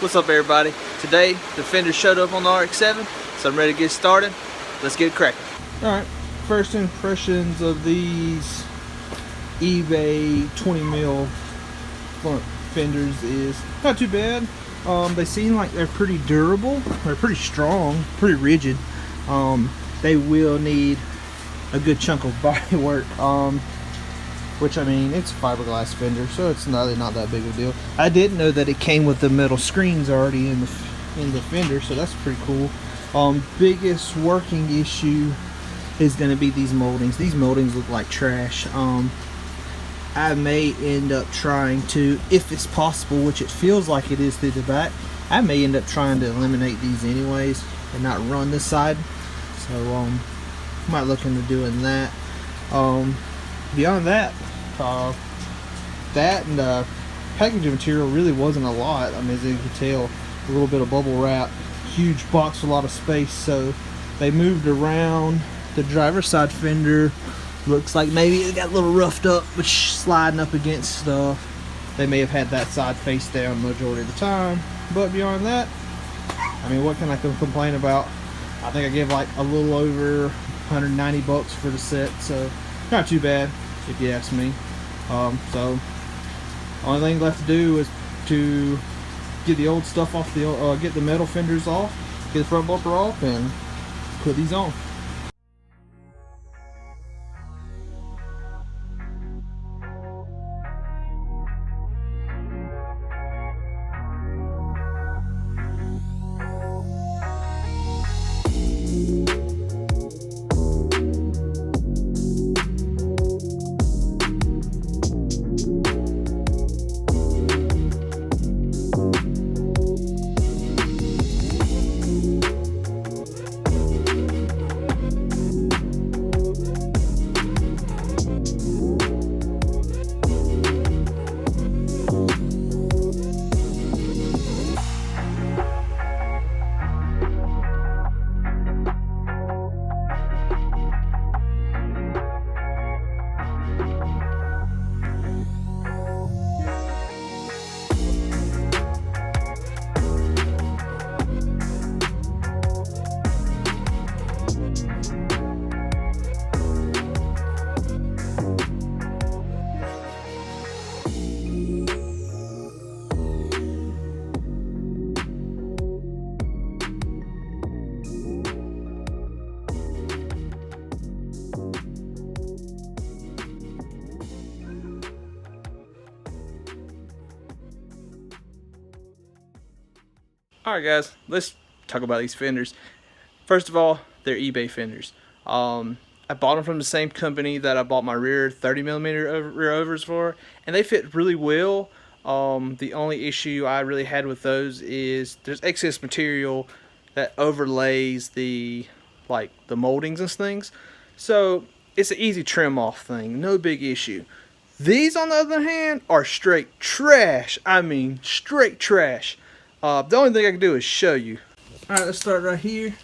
What's up, everybody? Today the Fenders showed up on the RX7, so I'm ready to get started. Let's get it cracking. Alright, first impressions of these eBay 20 mil front fenders is not too bad. They seem like they're pretty durable, they're pretty strong, pretty rigid. They will need a good chunk of body work, which, I mean, it's a fiberglass fender, so it's really not that big of a deal. I didn't know that it came with the metal screens already in the fender, so that's pretty cool. Biggest working issue is going to be these moldings. These moldings look like trash. I may end up trying to, if it's possible, which it feels like it is through the back, I may end up trying to eliminate these anyways and not run this side. So might look into doing that. Beyond that, that and the packaging material really wasn't a lot. I mean, as you can tell, a little bit of bubble wrap, huge box, a lot of space. So they moved around. The driver's side fender looks like maybe it got a little roughed up, which sliding up against stuff. They may have had that side face down the majority of the time. But beyond that, I mean, what can I complain about? I think I gave like a little over 190 bucks for the set, so not too bad if you ask me. So only thing left to do is to get the old stuff off the get the metal fenders off, get the front bumper off, and put these on. Alright guys, let's talk about these fenders. First of all, they're eBay fenders. I bought them from the same company that I bought my rear 30mm rear overs for, and they fit really well. The only issue I really had with those is there's excess material that overlays the moldings and things. So it's an easy trim off thing, no big issue. These, on the other hand, are straight trash. I mean, straight trash. The only thing I can do is show you. Alright, let's start right here.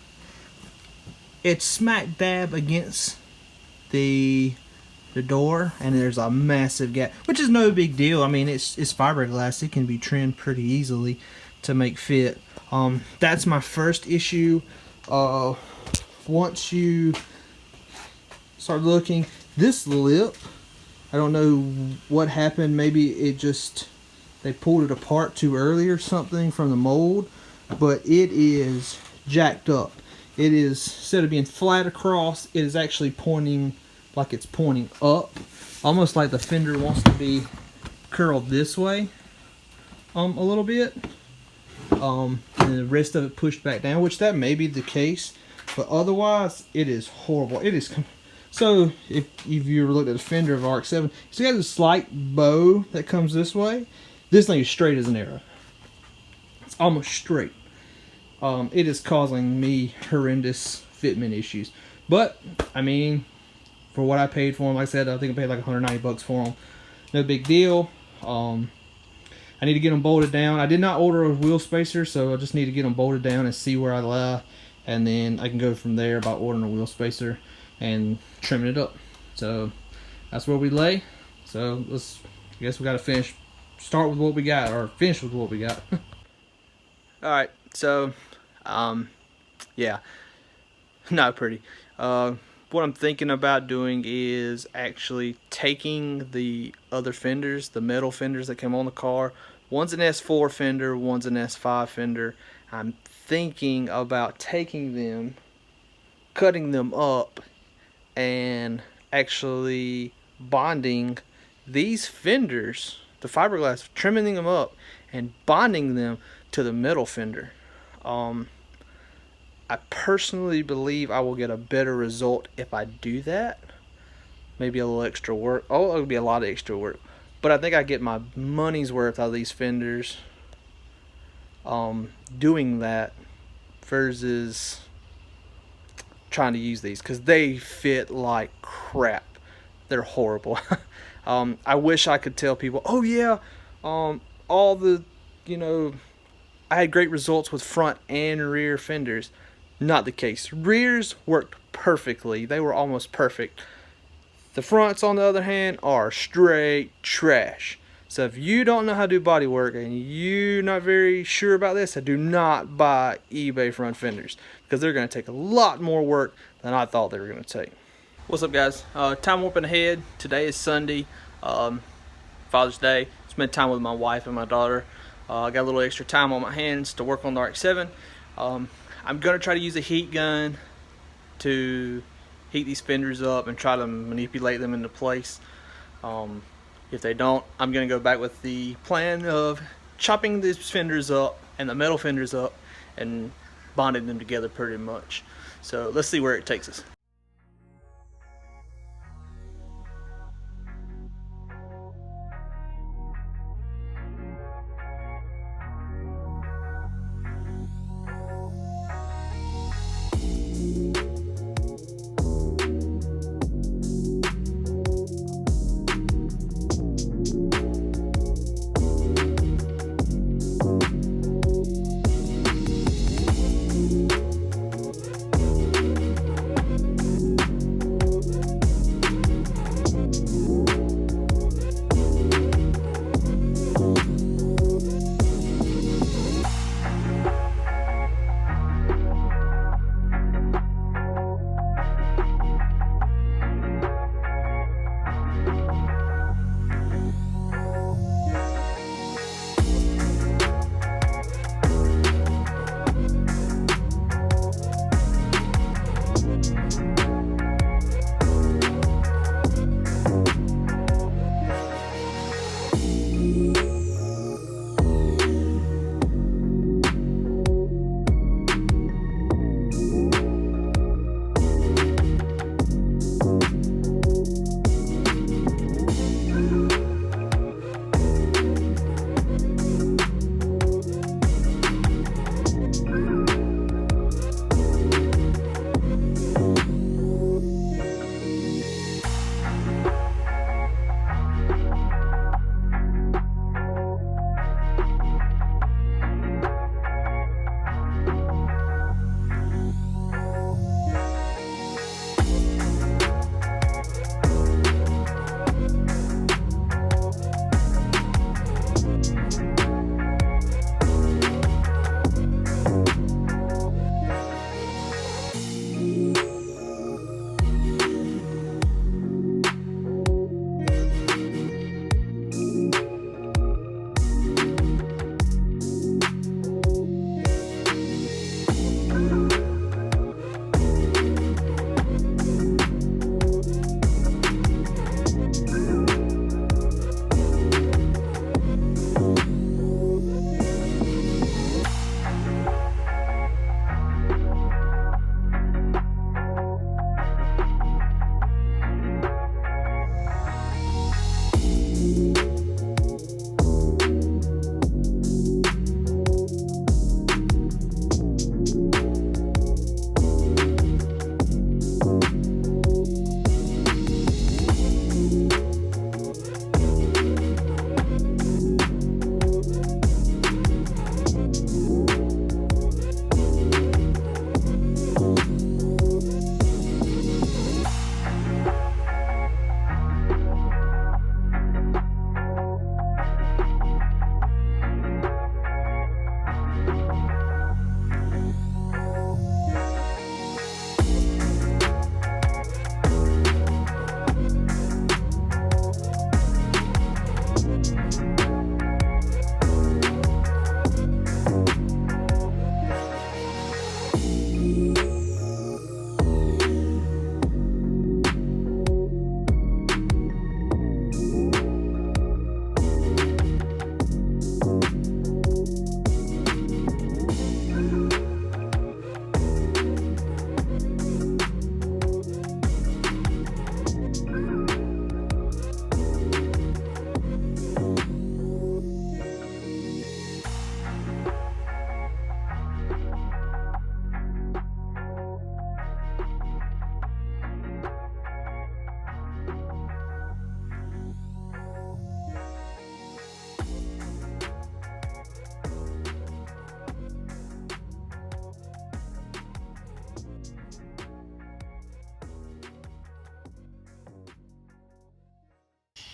It's smack dab against the door, and there's a massive gap, which is no big deal. I mean, it's fiberglass. It can be trimmed pretty easily to make fit. That's my first issue. Once you start looking, this lip, I don't know what happened. Maybe it just, they pulled it apart too early or something from the mold, but it is jacked up. It is, instead of being flat across, it is actually pointing like it's pointing up, almost like the fender wants to be curled this way a little bit, and the rest of it pushed back down, which that may be the case, but otherwise it is horrible. It is so if you ever looked at a fender of RX7, it's got a slight bow that comes this way. This thing is straight as an arrow. It's almost straight. It is causing me horrendous fitment issues. But, I mean, for what I paid for them, like I said, I think I paid like 190 bucks for them. No big deal. I need to get them bolted down. I did not order a wheel spacer, so I just need to get them bolted down and see where I lie. And then I can go from there about ordering a wheel spacer and trimming it up. So, that's where we lay. So, I guess we got to start with what we got, or finish with what we got. Alright, so, yeah, not pretty. What I'm thinking about doing is actually taking the other fenders, the metal fenders that came on the car. One's an S4 fender, one's an S5 fender. I'm thinking about taking them, cutting them up, and actually bonding these fenders, the fiberglass, trimming them up and bonding them to the metal fender. I personally believe I will get a better result if I do that. Maybe a little extra work. Oh, it would be a lot of extra work. But I think I get my money's worth out of these fenders doing that versus trying to use these, because they fit like crap. They're horrible. I wish I could tell people, oh yeah, all the, I had great results with front and rear fenders. Not the case. Rears worked perfectly. They were almost perfect. The fronts, on the other hand, are straight trash. So if you don't know how to do body work and you're not very sure about this, do not buy eBay front fenders, because they're going to take a lot more work than I thought they were going to take. What's up, guys? Time warping ahead. Today is Sunday, Father's Day. Spent time with my wife and my daughter. I got a little extra time on my hands to work on the RX7. I'm going to try to use a heat gun to heat these fenders up and try to manipulate them into place. If they don't, I'm going to go back with the plan of chopping these fenders up and the metal fenders up and bonding them together pretty much. So let's see where it takes us.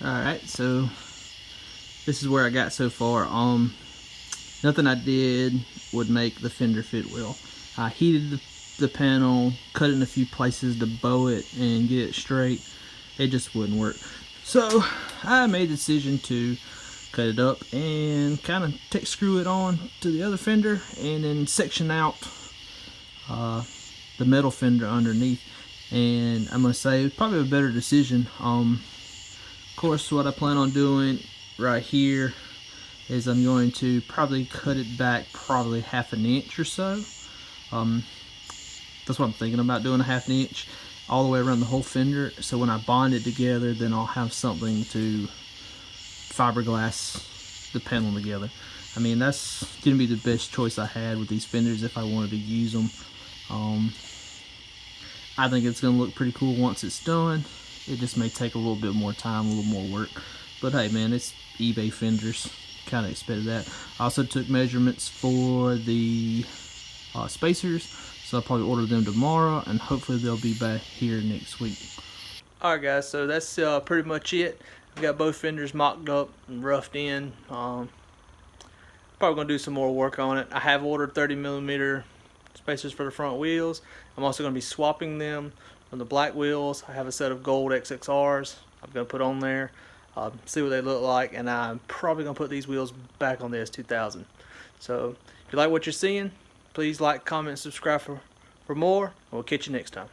Alright, so this is where I got so far. Nothing I did would make the fender fit well. I heated the panel, cut it in a few places to bow it and get it straight. It just wouldn't work. So I made the decision to cut it up and kind of screw it on to the other fender and then section out the metal fender underneath. And I'm gonna say it's probably a better decision. Of course, what I plan on doing right here is I'm going to probably cut it back probably ½ an inch or so. That's what I'm thinking about doing, a ½ an inch all the way around the whole fender, so when I bond it together, then I'll have something to fiberglass the panel together. I mean, that's gonna be the best choice I had with these fenders if I wanted to use them. I think it's gonna look pretty cool once it's done. It just may take a little bit more time, a little more work, but hey man, it's eBay fenders, kind of expected that. I also took measurements for the spacers, so I'll probably order them tomorrow and hopefully they'll be back here next week. Alright guys, so that's pretty much it. I've got both fenders mocked up and roughed in. Probably gonna do some more work on it. I have ordered 30mm spacers for the front wheels. I'm also gonna be swapping them from the black wheels. I have a set of gold XXRs I'm gonna put on there, see what they look like, and I'm probably gonna put these wheels back on the S2000. So if you like what you're seeing, please like, comment, subscribe for more. We'll catch you next time.